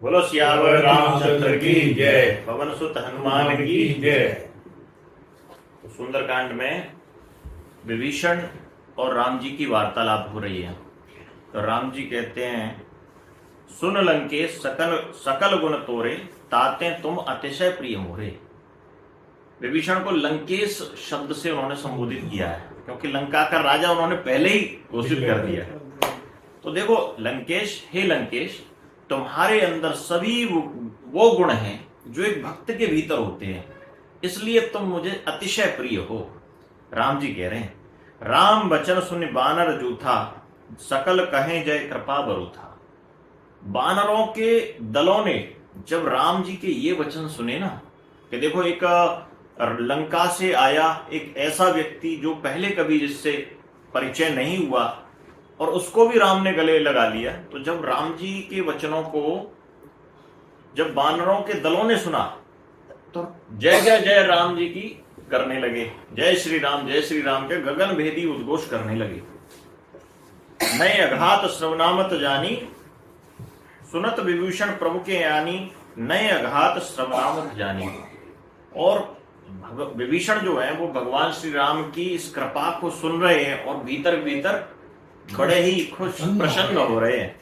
बोलो सियावर रामचंद्र की जय, पवन सुत हनुमान की जय। तो सुंदरकांड में विभीषण और राम जी की वार्तालाप हो रही है। तो राम जी कहते हैं, सुन लंकेश सकल सकल गुण तोरे, ताते तुम अतिशय प्रिय मोरे। विभीषण को लंकेश शब्द से उन्होंने संबोधित किया है, क्योंकि लंका का राजा उन्होंने पहले ही घोषित कर दिया। तो देखो लंकेश, हे लंकेश, तुम्हारे अंदर सभी वो गुण हैं जो एक भक्त के भीतर होते हैं, इसलिए तुम मुझे अतिशय प्रिय हो। राम जी कह रहे हैं, राम वचन सुन बानर जूथा, सकल कहें जय कृपा बरूथा। बानरों के दलों ने जब राम जी के ये वचन सुने ना, कि देखो एक लंका से आया एक ऐसा व्यक्ति जो पहले कभी जिससे परिचय नहीं हुआ और उसको भी राम ने गले लगा लिया। तो जब राम जी के वचनों को जब बानरों के दलों ने सुना तो जय जय जय राम जी की करने लगे, जय श्री राम के गगन भेदी उद्घोष करने लगे। नए अघात श्रवनामत जानी, सुनत विभूषण प्रभु के यानी, नए अघात श्रवनामत जानी। और विभीषण जो है वो भगवान श्री राम की इस कृपा को सुन रहे हैं और भीतर भीतर बड़े ही खुश प्रसन्न हो रहे हैं।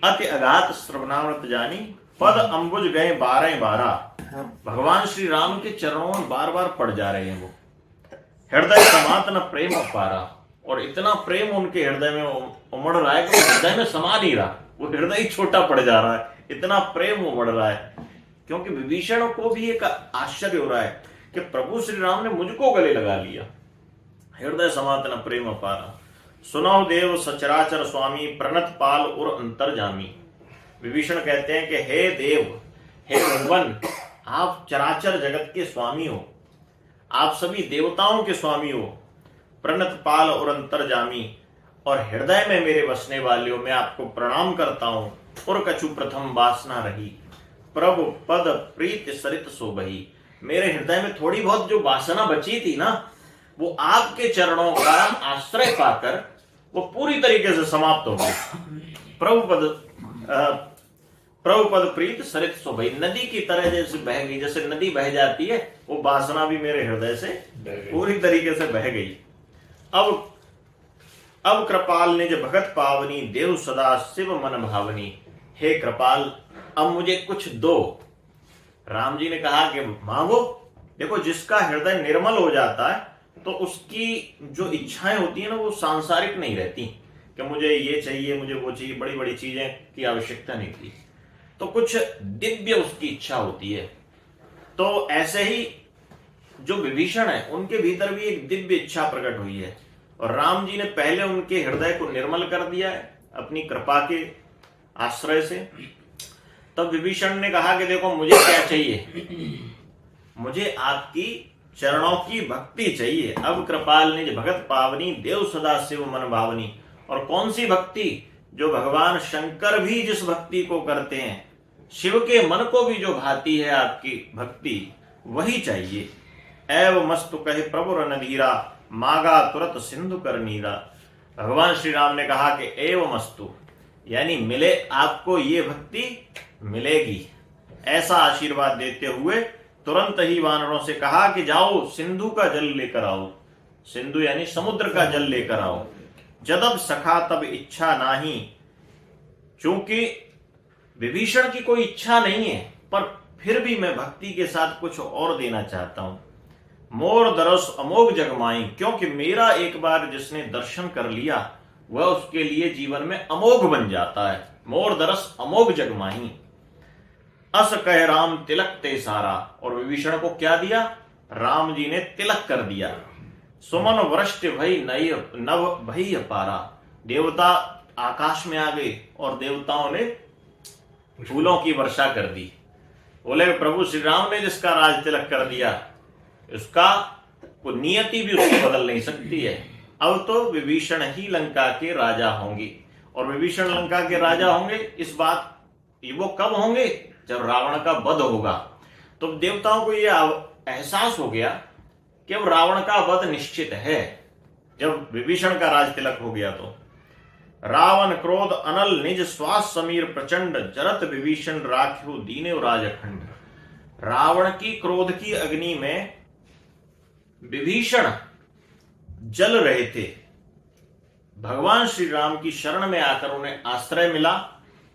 अति अघात श्रवणामृत जानी, पद अंबुज गए 12 भगवान श्री राम के चरणों में बार बार पड़ जा रहे हैं वो। हृदय समात न प्रेम अपारा, और इतना प्रेम उनके हृदय में उमड़ रहा है कि हृदय में समा नहीं रहा, वो हृदय ही छोटा पड़ जा रहा है, इतना प्रेम उमड़ रहा है। क्योंकि विभीषण को भी एक आश्चर्य हो रहा है कि प्रभु श्री राम ने मुझको गले लगा लिया। हृदय समात न प्रेम अपारा, सुनो देव सचराचर स्वामी, प्रणत पाल और अंतर्जामी। विभीषण कहते हैं कि हे देव, हे भगवान, आप चराचर जगत के स्वामी हो, आप सभी देवताओं के स्वामी हो, प्रणत पाल और अंतर्जामी, और हृदय में मेरे बसने वाले हो, मैं आपको प्रणाम करता हूं। और कछु प्रथम वासना रही, प्रभु पद प्रीत सरित सोबही। मेरे हृदय में थोड़ी बहुत जो वासना बची थी ना, वो आपके चरणों का आश्रय पाकर वो पूरी तरीके से समाप्त हो गई। प्रभु पद प्रीत सरित सोबही, नदी की तरह जैसे बह गई, जैसे नदी बह जाती है, वो वासना भी मेरे हृदय से पूरी तरीके से बह गई। अब कृपाल निज भगत पावनी, देव सदा शिव मन भावनी। हे कृपाल, अब मुझे कुछ दो। राम जी ने कहा कि मांगो। देखो, जिसका हृदय निर्मल हो जाता है तो उसकी जो इच्छाएं होती है ना, वो सांसारिक नहीं रहती कि मुझे ये चाहिए, मुझे वो चाहिए, बड़ी बड़ी चीजें की आवश्यकता नहीं थी, तो कुछ दिव्य उसकी इच्छा होती है। तो ऐसे ही जो विभीषण है, उनके भीतर भी एक दिव्य इच्छा प्रकट हुई है, और राम जी ने पहले उनके हृदय को निर्मल कर दिया है अपनी कृपा के आश्रय से। तब विभीषण ने कहा कि देखो, मुझे क्या चाहिए, मुझे आपकी चरणों की भक्ति चाहिए। अब कृपाल निज भगत पावनी, देव सदा शिव मन भावनी। और कौन सी भक्ति? जो भगवान शंकर भी जिस भक्ति को करते हैं, शिव के मन को भी जो भाती है आपकी भक्ति, वही चाहिए। एव मस्तु कहे प्रभु रणधीरा, मागा तुरत सिंधु कर नीरा। भगवान श्री राम ने कहा कि एव मस्तु, यानी मिले आपको ये भक्ति मिलेगी, ऐसा आशीर्वाद देते हुए तुरंत ही वानरों से कहा कि जाओ सिंधु का जल लेकर आओ। सिंधु यानी समुद्र का जल लेकर आओ। जदब सखा तब इच्छा नाही, चूंकि विभीषण की कोई इच्छा नहीं है, पर फिर भी मैं भक्ति के साथ कुछ और देना चाहता हूं। मोर दरस अमोघ जगमाई, क्योंकि मेरा एक बार जिसने दर्शन कर लिया वह उसके लिए जीवन में अमोघ बन जाता है। मोर दरस अमोघ जगमाई। अस कह राम तिलक ते सारा, और विभीषण को क्या दिया? राम जी ने तिलक कर दिया। सुमन वृष्टि भई नय नव भई अपारा, देवता आकाश में आ गए और देवताओं ने फूलों की वर्षा कर दी। बोले, प्रभु श्री राम ने जिसका राज तिलक कर दिया, उसका को नियति भी उसकी बदल नहीं सकती है। अब तो विभीषण ही लंका के राजा होंगे, और विभीषण लंका के राजा होंगे, इस बात वो कब होंगे? जब रावण का वध होगा। तो देवताओं को यह एहसास हो गया कि अब रावण का वध निश्चित है, जब विभीषण का राज तिलक हो गया। तो रावण क्रोध अनल निज श्वास समीर प्रचंड जरत विभीषण राख्यो दीने राज अखंड। रावण की क्रोध की अग्नि में विभीषण जल रहे थे। भगवान श्री राम की शरण में आकर उन्हें आश्रय मिला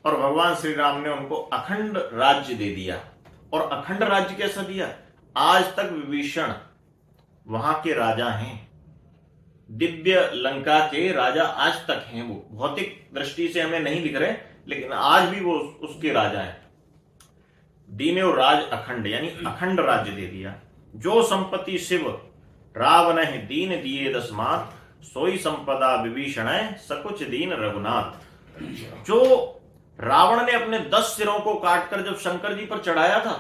और भगवान श्री राम ने उनको अखंड राज्य दे दिया। और अखंड राज्य कैसा दिया? आज तक विभीषण वहां के राजा हैं, दिव्य लंका के राजा आज तक हैं। वो भौतिक दृष्टि से हमें नहीं दिख रहे, लेकिन आज भी वो उसके राजा हैं। दीने राज अखंड, यानी अखंड राज्य दे दिया। जो संपत्ति शिव रावण है दीन दिए दसमात, सोई संपदा विभीषण है सकुच दीन रघुनाथ। जो रावण ने अपने 10 सिरों को काटकर जब शंकर जी पर चढ़ाया था,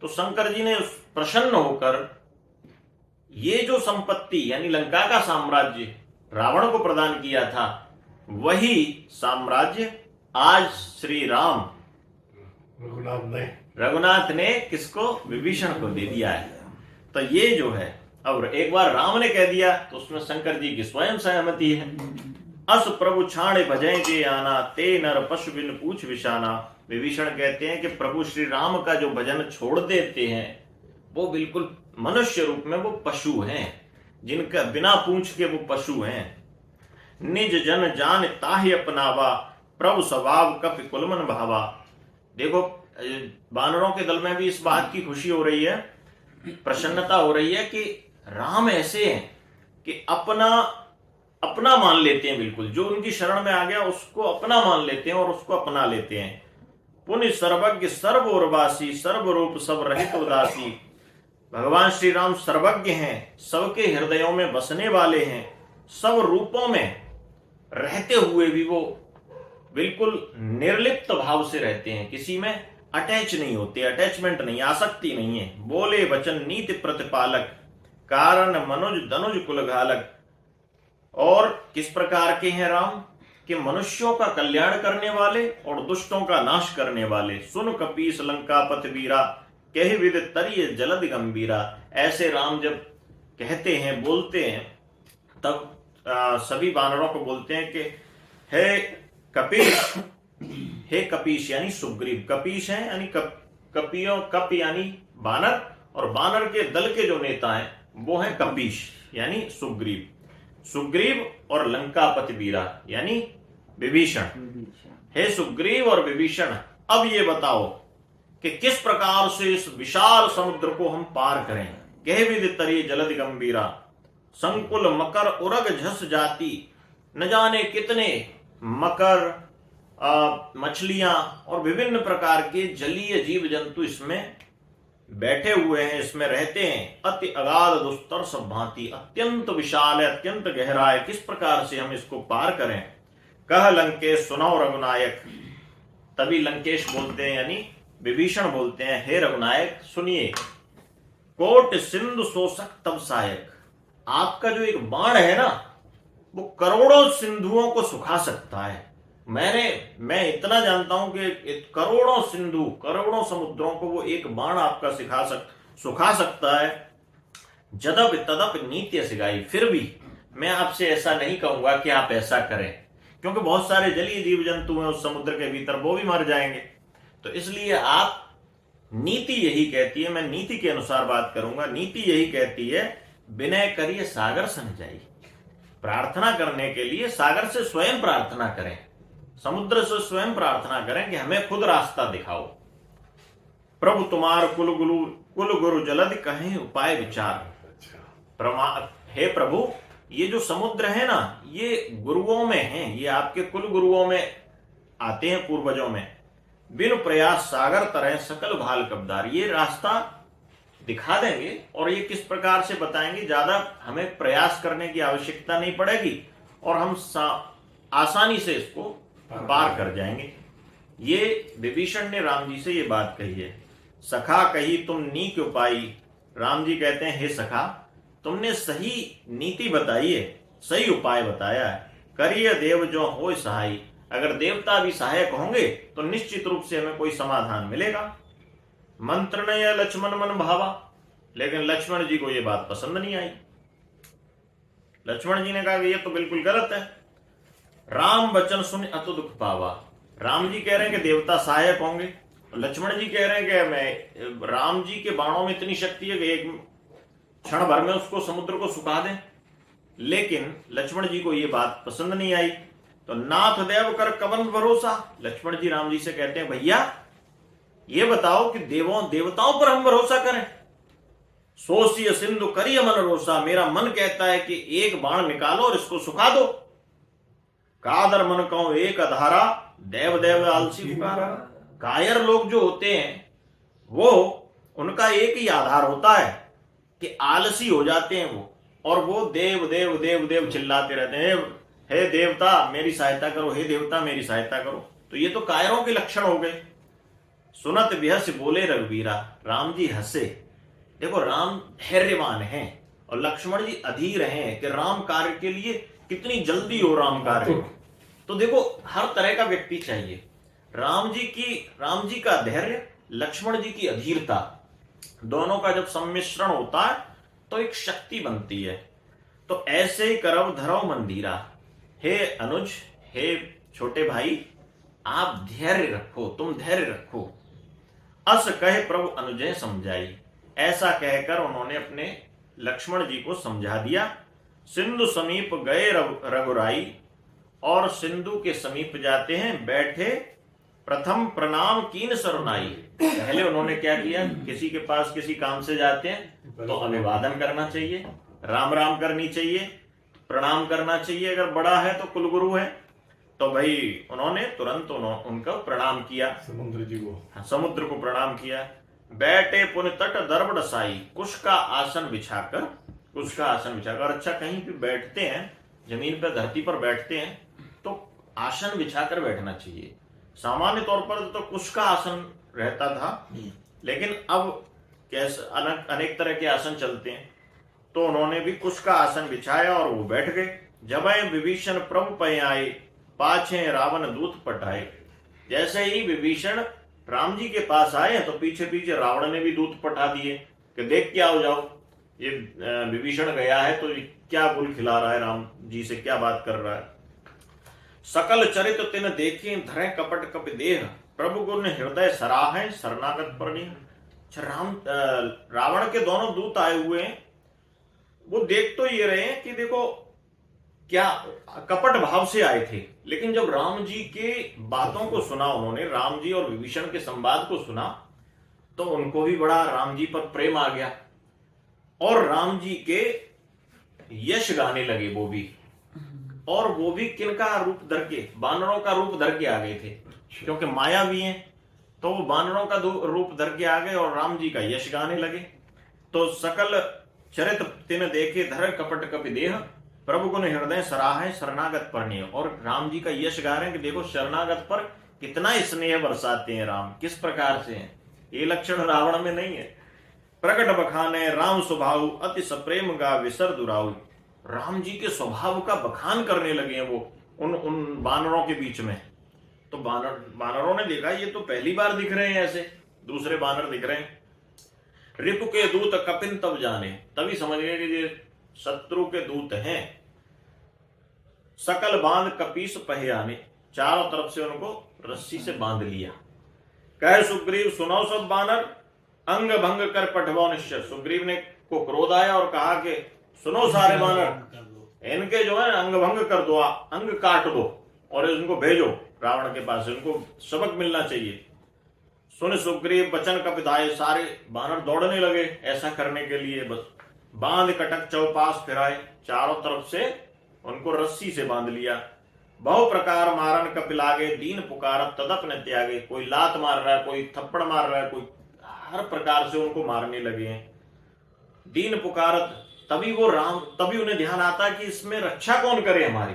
तो शंकर जी ने प्रसन्न होकर ये जो संपत्ति यानी लंका का साम्राज्य रावण को प्रदान किया था, वही साम्राज्य आज श्री राम रघुनाथ ने किसको? विभीषण को दे दिया है। तो ये जो है, अब एक बार राम ने कह दिया तो उसमें शंकर जी की स्वयं सहमति है। अस प्रभु छाणे भजय जे आना, ते नर पशु बिन पूछ विशाना। विभीषण कहते हैं कि प्रभु श्री राम का जो भजन छोड़ देते हैं वो बिल्कुल मनुष्य रूप में वो पशु हैं, जिनका बिना पूंछ के वो पशु हैं। निज जन जान ताहि अपनावा, प्रभु स्वभाव कपि कुलमन भावा। देखो वानरों के दल में भी इस बात की खुशी हो रही है, प्रसन्नता हो रही है कि राम ऐसे हैं कि अपना अपना मान लेते हैं। बिल्कुल जो उनकी शरण में आ गया उसको अपना मान लेते हैं और उसको अपना लेते हैं। पुण्य सर्वज्ञ सर्व उर्वासी, सर्व रूप सब रहित उदासी। भगवान श्री राम सर्वज्ञ हैं, सबके हृदयों में बसने वाले हैं, सब रूपों में रहते हुए भी वो बिल्कुल निर्लिप्त भाव से रहते हैं, किसी में अटैच नहीं होते, अटैचमेंट नहीं, आसक्ति नहीं है। बोले वचन नीति प्रतिपालक, कारण मनुज धनुज कुल घालक। और किस प्रकार के हैं राम? कि मनुष्यों का कल्याण करने वाले और दुष्टों का नाश करने वाले। सुन कपीस लंकापति वीरा, कह विद तरिय जलद गंभीरा। ऐसे राम जब कहते हैं, बोलते हैं, तब सभी वानरों को बोलते हैं कि हे कपीश, हे कपीश यानी सुग्रीव। कपीश है यानी कपियों, कप यानी बानर, और बानर के दल के जो नेता हैं वो है कपीश यानी सुग्रीव। सुग्रीव और लंकापति वीरा यानी विभीषण। हे सुग्रीव और विभीषण, अब ये बताओ कि किस प्रकार से इस विशाल समुद्र को हम पार करें। कह विद तरी जलद गंभीरा, संकुल मकर उरग झस जाती। न जाने कितने मकर, मछलियां और विभिन्न प्रकार के जलीय जीव जंतु इसमें बैठे हुए हैं, इसमें रहते हैं। अति अगाध दुस्तर सब भांति, अत्यंत विशाल है, अत्यंत गहरा है। किस प्रकार से हम इसको पार करें? कह लंकेश सुनो रघुनायक। तभी लंकेश बोलते हैं यानी विभीषण बोलते हैं, हे रघुनायक सुनिए। कोट सिंधु शोषक तब सहायक। आपका जो एक बाण है ना, वो करोड़ों सिंधुओं को सुखा सकता है। मैं इतना जानता हूं कि करोड़ों सिंधु, करोड़ों समुद्रों को वो एक बाण आपका सुखा सकता है। जदप तदप नीत्य सिगाई। फिर भी मैं आपसे ऐसा नहीं कहूंगा कि आप ऐसा करें, क्योंकि बहुत सारे जलीय जीव जंतु हैं उस समुद्र के भीतर, वो भी मर जाएंगे। तो इसलिए आप, नीति यही कहती है, मैं नीति के अनुसार बात करूंगा, नीति यही कहती है, विनय करिए सागर सन जाइए। प्रार्थना करने के लिए सागर से स्वयं प्रार्थना करें, समुद्र से स्वयं प्रार्थना करें कि हमें खुद रास्ता दिखाओ। प्रभु तुम्हार कुल गुरु जलद कहें उपाय विचार। हे प्रभु, ये जो समुद्र है ना, ये गुरुओं में है, ये आपके कुल गुरुओं में आते हैं, पूर्वजों में। बिन प्रयास सागर तरह सकल भाल कबदार। ये रास्ता दिखा देंगे और ये किस प्रकार से बताएंगे, ज्यादा हमें प्रयास करने की आवश्यकता नहीं पड़ेगी और हम आसानी से इसको पार कर जाएंगे। ये विभीषण ने राम जी से ये बात कही है। सखा कही तुम नीक उपाई। राम जी कहते हैं, हे सखा, तुमने सही नीति बताई है, सही उपाय बताया है। करिए देव जो हो सहाय। अगर देवता भी सहायक होंगे तो निश्चित रूप से हमें कोई समाधान मिलेगा। मंत्र ने या लक्ष्मण मन भावा। लेकिन लक्ष्मण जी को यह बात पसंद नहीं आई। लक्ष्मण जी ने कहा कि यह तो बिल्कुल गलत है। राम वचन सुन अतु दुख पावा। राम जी कह रहे हैं कि देवता सहायक होंगे, लक्ष्मण जी कह रहे हैं कि मैं, राम जी के बाणों में इतनी शक्ति है कि एक क्षण भर में उसको समुद्र को सुखा दें। लेकिन लक्ष्मण जी को यह बात पसंद नहीं आई। तो नाथ देव कर कवन भरोसा। लक्ष्मण जी राम जी से कहते हैं भैया ये बताओ कि देवताओं पर हम भरोसा करें। सोसिय सिंधु करिय मन रोसा। मेरा मन कहता है कि एक बाण निकालो और इसको सुखा दो। कादर मन कहो एक अधारा, देव देव आलसी पुकारा। कायर लोग जो होते हैं वो, उनका एक ही आधार होता है कि आलसी हो जाते हैं वो, और वो देव देव देव देव चिल्लाते रहते हैं, हे देवता मेरी सहायता करो, हे देवता मेरी सहायता करो। तो ये तो कायरों के लक्षण हो गए। सुनत बिहस बोले रघुवीरा। राम जी हंसे। देखो राम धैर्यवान हैं और लक्ष्मण जी अधीर हैं कि राम कार्य के लिए कितनी जल्दी हो राम कार्य। तो देखो हर तरह का व्यक्ति चाहिए। राम जी का धैर्य, लक्ष्मण जी की अधीरता, दोनों का जब सम्मिश्रण होता है तो एक शक्ति बनती है। तो ऐसे ही करव धरव मंदिरा। हे अनुज, हे छोटे भाई, आप धैर्य रखो, तुम धैर्य रखो। अस कहे प्रभु अनुजय समझाई। ऐसा कहकर उन्होंने अपने लक्ष्मण जी को समझा दिया। सिंधु समीप गए रघुराई। और सिंधु के समीप जाते हैं, बैठे प्रथम प्रणाम कीन सरुनाई। पहले उन्होंने क्या किया, किसी के पास किसी काम से जाते हैं तो अभिवादन करना चाहिए, राम राम करनी चाहिए, प्रणाम करना चाहिए। अगर बड़ा है तो कुलगुरु है तो भाई उन्होंने तुरंत उनका प्रणाम किया, समुद्र को प्रणाम किया। बैठे पुन तट दर्भ डसाई। कुश का आसन बिछाकर, अच्छा कहीं भी बैठते हैं, जमीन पर धरती पर बैठते हैं तो आसन बिछाकर बैठना चाहिए। सामान्य तौर पर तो कुश का आसन रहता था, लेकिन अब कैसे अनेक तरह के आसन चलते हैं। तो उन्होंने भी कुश का आसन बिछाया और वो बैठ गए। जब विभीषण प्रभु पय आए, पाछे रावण दूत पटाए। जैसे ही विभीषण राम जी के पास आए तो पीछे पीछे रावण ने भी दूत पठा दिए कि देख के आओ जाओ, ये विभीषण गया है तो क्या गुल खिला रहा है, राम जी से क्या बात कर रहा है। सकल चरित तिन देखे, धरे कपट कपि देह। प्रभु गुण हृदय सराहे, शरणागत पर नहीं। रावण के दोनों दूत आए हुए हैं, वो देख तो ये रहे हैं कि देखो क्या कपट भाव से आए थे, लेकिन जब राम जी के बातों को सुना, उन्होंने राम जी और विभीषण के संवाद को सुना तो उनको भी बड़ा राम जी पर प्रेम आ गया और राम जी के यश गाने लगे वो भी। और वो भी किनका रूप धर के, बानरों का रूप धर के आ गए थे, क्योंकि माया भी हैं तो वो बानरों का रूप धर के आ गए और राम जी का यश गाने लगे। तो सकल चरित तिन देखे, धर कपट कपि देह। प्रभु गुण हृदय सराहे, शरणागत पर। और राम जी का यश गा रहे हैं कि देखो शरणागत पर कितना स्नेह बरसाते हैं राम, किस प्रकार से हैं। ये लक्षण रावण में नहीं है। प्रकट बखाने राम स्वभाव, अति सप्रेम गा विसर दुराऊ। राम जी के स्वभाव का बखान करने लगे हैं वो उन बानरों के बीच में। तो बानरों ने देखा ये तो पहली बार दिख रहे हैं, ऐसे दूसरे बानर दिख रहे हैं। रिपु के दूत कपिन तब जाने, तभी समझ गए कि ये शत्रु के दूत हैं। सकल बांध कपीस पहे आने, चारों तरफ से उनको रस्सी से बांध लिया। कहे सुग्रीव सुनो सब बानर, अंग भंग कर पठवाओ निश्चय। सुग्रीव ने को क्रोध आया और कहा कि सुनो सारे बानर, इनके जो है अंग भंग कर दो, अंग काट दो और इनको भेजो रावण के पास, इनको सबक मिलना चाहिए। सुन सुग्रीव वचन कपिताए, सारे बानर दौड़ने लगे ऐसा करने के लिए। बस बांध कटक चौपास फिराए, चारों तरफ से उनको रस्सी से बांध लिया। बहु प्रकार मारन कपिलागे, दीन पुकारत तदप न त्यागे। कोई लात मार रहा है, कोई थप्पड़ मार रहा है, कोई हर प्रकार से उनको मारने लगे हैं। दीन पुकारत, तभी उन्हें ध्यान आता है कि इसमें रक्षा कौन करे हमारी।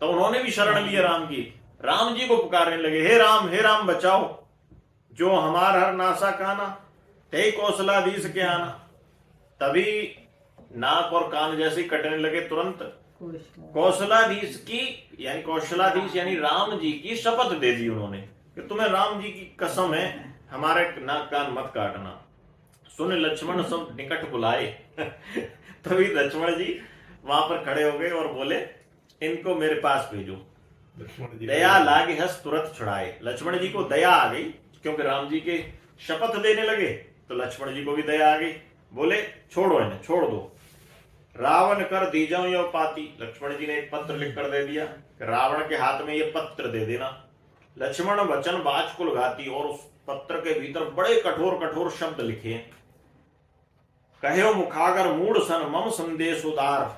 तो उन्होंने भी शरण लिए राम की, राम जी को पुकारने लगे, हे राम बचाओ, जो हमार हर नासा काना, ते कौशलाधीश के आना। तभी नाक और कान जैसे कटने लगे तुरंत। कौशलाधीश यानी राम जी की शपथ दे दी उन्होंने कि तुम्हें राम जी की कसम है, हमारे नाक कान मत काटना। सुन लक्ष्मण सब निकट बुलाए। तभी लक्ष्मण जी वहां पर खड़े हो गए और बोले इनको मेरे पास भेजो। दया लागे हंस तुरंत छुड़ाए। लक्ष्मण जी को दया आ गई क्योंकि राम जी के शपथ देने लगे, तो लक्ष्मण जी को भी दया आ गई। बोले छोड़ो इन्हें, छोड़ दो। रावण कर दीजाऊं यो पाती, लक्ष्मण जी ने एक पत्र लिख कर दे दिया, रावण के हाथ में ये पत्र दे देना। लक्ष्मण वचन बाजकुल घाती, और उस पत्र के भीतर बड़े कठोर कठोर शब्द लिखे हैं। कहो मुखागर मूड सन मम संदेश उदार,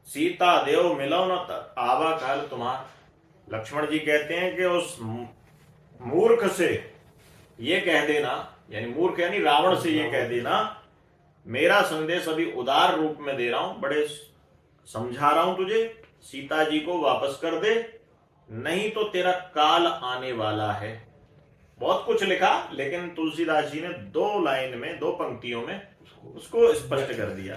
सीता देव मिलो न आवा काल तुम्हार। लक्ष्मण जी कहते हैं कि उस मूर्ख से ये कह देना, यानी मूर्ख यानी रावण से ये कह देना, मेरा संदेश अभी उदार रूप में दे रहा हूं, बड़े समझा रहा हूं तुझे, सीता जी को वापस कर दे, नहीं तो तेरा काल आने वाला है। बहुत कुछ लिखा, लेकिन तुलसीदास जी ने 2 लाइन में, 2 पंक्तियों में उसको स्पष्ट कर दिया।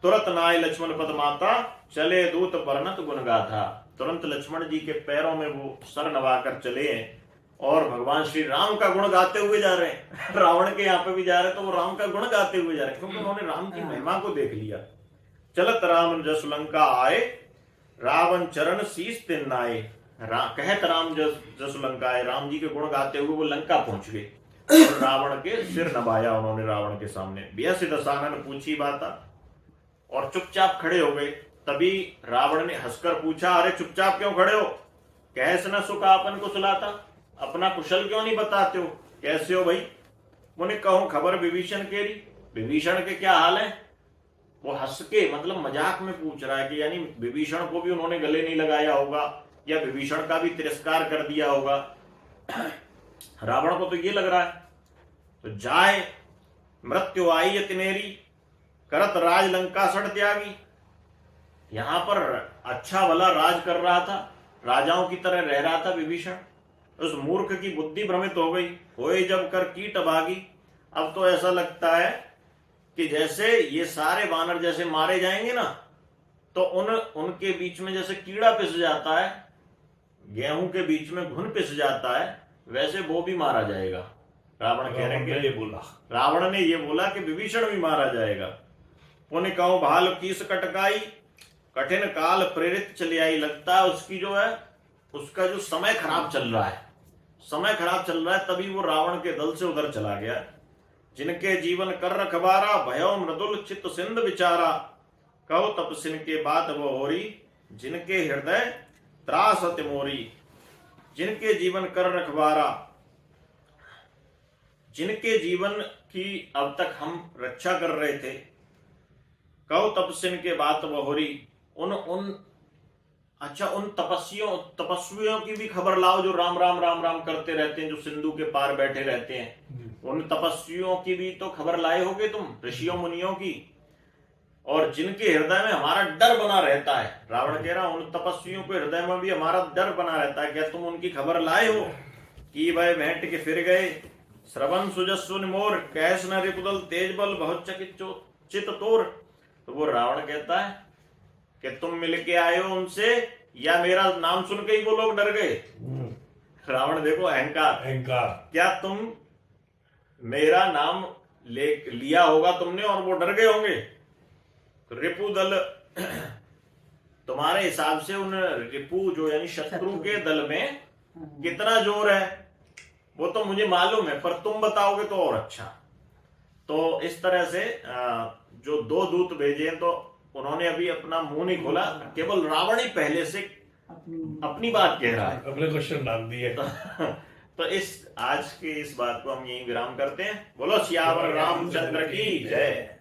तुरंत नाय लक्ष्मण पद माता, चले दूत वर्णत गुण गाथा। तुरंत लक्ष्मण जी के पैरों में वो सर नवाकर चले हैं और भगवान श्री राम का गुण गाते हुए जा रहे हैं। रावण के यहाँ पे भी जा रहे हैं तो वो राम का गुण गाते हुए जा रहे हैं, क्योंकि उन्होंने राम की महिमा को देख लिया। चलत राम जस लंका आए, रावण चरण शीस तिन आए। कहत राम जस लंका आए, राम जी के गुण गाते हुए वो लंका पहुंच गए और रावण के सिर नवाया उन्होंने रावण के सामने। व्यस दशानन पूछी बाता, और चुपचाप खड़े हो गए। तभी रावण ने हंसकर पूछा, अरे चुपचाप क्यों खड़े हो? कैस न सुख आपन को सुलाता, अपना कुशल क्यों नहीं बताते हो? कैसे हो भाई? मुने कहूं खबर विभीषण केरी, विभीषण के क्या हाल है? वो हंस के, मतलब मजाक में पूछ रहा है कि यानी विभीषण को भी उन्होंने गले नहीं लगाया होगा या विभीषण का भी तिरस्कार कर दिया होगा। रावण को तो ये लग रहा है। तो जाए मृत्यु आई तिनेरी, करत राज लंका सड़ त्यागी। यहां पर अच्छा भला राज कर रहा था, राजाओं की तरह रह रहा था विभीषण। उस मूर्ख की बुद्धि भ्रमित हो गई, होए जब कर कीट भागी। अब तो ऐसा लगता है कि जैसे ये सारे वानर जैसे मारे जाएंगे ना, तो उनके बीच में जैसे कीड़ा पिस जाता है, गेहूं के बीच में घुन पिस जाता है, वैसे वो भी मारा जाएगा। रावण कह रहे हैं, ये बोला रावण ने, ये बोला कि विभीषण भी मारा जाएगा। पुण्य कहूं भाल कीस कटकाई, कठिन काल प्रेरित चली आई। लगता है उसकी जो है, उसका जो समय खराब चल रहा है, समय खराब चल रहा है, तभी वो रावण के दल से उधर चला गया। जिनके जीवन कर रखबारा, भयो मृदुल चित्त सिंध विचारा। कहो तपसिन के बात वो होरी, जिनके हृदय त्रास अति मोरी। जिनके जीवन कर रखबारा, जिनके जीवन की अब तक हम रक्षा कर रहे थे। कहो तपस्विन के बात वहोरी, उन तपस्वियों की भी खबर लाओ जो राम राम राम राम करते रहते हैं, जो सिंधु के पार बैठे रहते हैं। उन तपस्वियों की भी तो खबर लाए होगे तुम, ऋषियों मुनियों की। और जिनके हृदय में हमारा डर बना रहता है, रावण कह रहा उन तपस्वियों के हृदय में भी हमारा डर बना रहता है, क्या तुम उनकी खबर लाए हो? कि भाई भेंट के फिर गए, श्रवण सुजस्व मोर, कैस न रिपुदल तेज बल बहुत चकित चित तोर। तो वो रावण कहता है कि तुम मिलके आए हो उनसे, या मेरा नाम सुन के ही वो लोग डर गए? रावण देखो अहंकार, क्या तुम मेरा नाम लिया होगा तुमने और वो डर गए होंगे? रिपु दल, तुम्हारे हिसाब से उन रिपु जो यानी शत्रु के दल में कितना जोर है वो तो मुझे मालूम है, पर तुम बताओगे तो और अच्छा। तो इस तरह से जो 2 दूत भेजे तो उन्होंने अभी अपना मुंह नहीं खोला, केवल रावण ही पहले से अपनी बात कह रहा है, अपने क्वेश्चन डाल दिए। तो इस आज के इस बात को हम यही विराम करते हैं। बोलो सियावर रामचंद्र की जय।